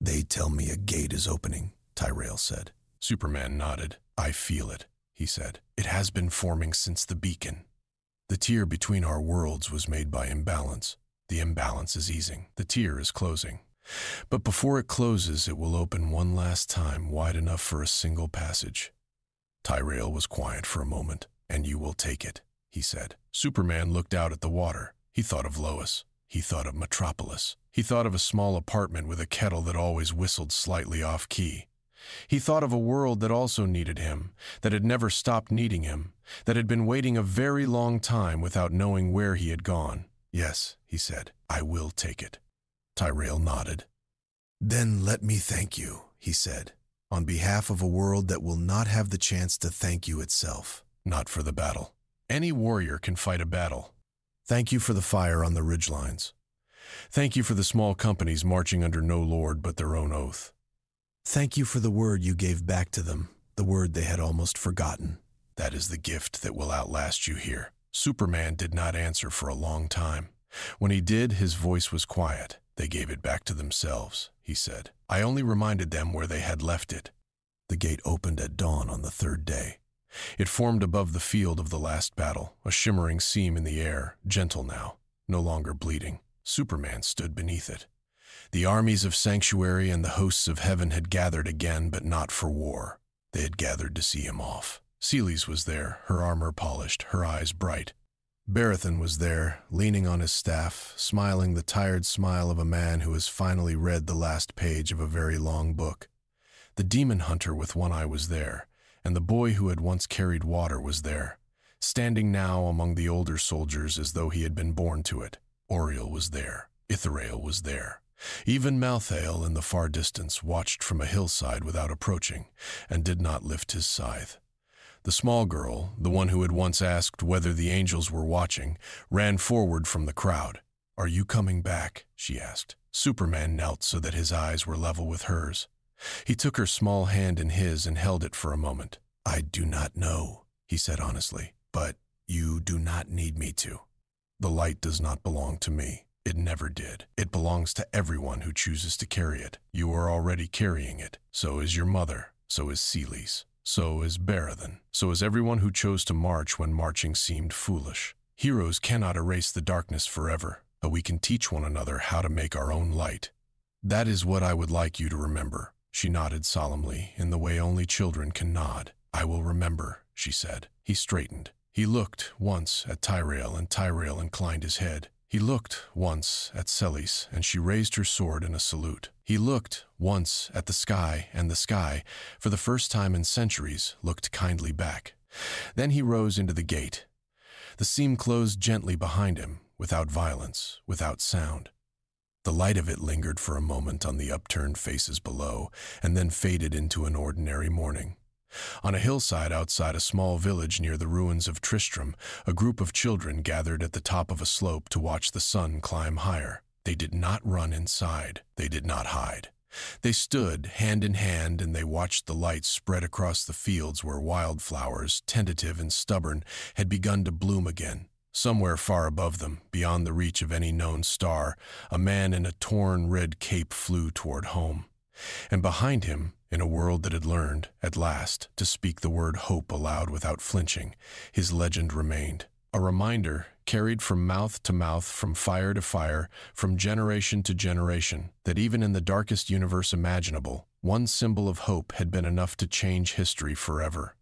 "They tell me a gate is opening," Tyrell said. Superman nodded. "I feel it," he said. "It has been forming since the beacon. The tier between our worlds was made by imbalance. The imbalance is easing. The tier is closing. But before it closes, it will open one last time, wide enough for a single passage." Tyrell was quiet for a moment. "And you will take it," he said. Superman looked out at the water. He thought of Lois. He thought of Metropolis. He thought of a small apartment with a kettle that always whistled slightly off-key. He thought of a world that also needed him, that had never stopped needing him, that had been waiting a very long time without knowing where he had gone. "Yes," he said, "I will take it." Tyrell nodded. "Then let me thank you," he said, "on behalf of a world that will not have the chance to thank you itself." "Not for the battle. Any warrior can fight a battle. Thank you for the fire on the ridgelines. Thank you for the small companies marching under no lord but their own oath. Thank you for the word you gave back to them, the word they had almost forgotten. That is the gift that will outlast you here." Superman did not answer for a long time. When he did, his voice was quiet. "They gave it back to themselves," he said. "I only reminded them where they had left it." The gate opened at dawn on the 3rd day. It formed above the field of the last battle, a shimmering seam in the air, gentle now, no longer bleeding. Superman stood beneath it. The armies of Sanctuary and the hosts of heaven had gathered again, but not for war. They had gathered to see him off. Celes was there, her armor polished, her eyes bright. Barathon was there, leaning on his staff, smiling the tired smile of a man who has finally read the last page of a very long book. The demon hunter with one eye was there, and the boy who had once carried water was there, standing now among the older soldiers as though he had been born to it. Oriel was there. Ithrael was there. Even Malthael in the far distance watched from a hillside without approaching, and did not lift his scythe. The small girl, the one who had once asked whether the angels were watching, ran forward from the crowd. "Are you coming back?" she asked. Superman knelt so that his eyes were level with hers. He took her small hand in his and held it for a moment. "I do not know," he said honestly, "but you do not need me to. The light does not belong to me. It never did. It belongs to everyone who chooses to carry it. You are already carrying it. So is your mother. So is Celes. So is Barathon. So is everyone who chose to march when marching seemed foolish. Heroes cannot erase the darkness forever, but we can teach one another how to make our own light. That is what I would like you to remember." She nodded solemnly, in the way only children can nod. "I will remember," she said. He straightened. He looked once at Tyrell, and Tyrell inclined his head. He looked once at Celes, and she raised her sword in a salute. He looked once at the sky, and the sky, for the first time in centuries, looked kindly back. Then he rose into the gate. The seam closed gently behind him, without violence, without sound. The light of it lingered for a moment on the upturned faces below, and then faded into an ordinary morning. On a hillside outside a small village near the ruins of Tristram, a group of children gathered at the top of a slope to watch the sun climb higher. They did not run inside. They did not hide. They stood hand in hand, and they watched the light spread across the fields where wildflowers, tentative and stubborn, had begun to bloom again. Somewhere far above them, beyond the reach of any known star, a man in a torn red cape flew toward home. And behind him, in a world that had learned, at last, to speak the word hope aloud without flinching, his legend remained. A reminder, carried from mouth to mouth, from fire to fire, from generation to generation, that even in the darkest universe imaginable, one symbol of hope had been enough to change history forever.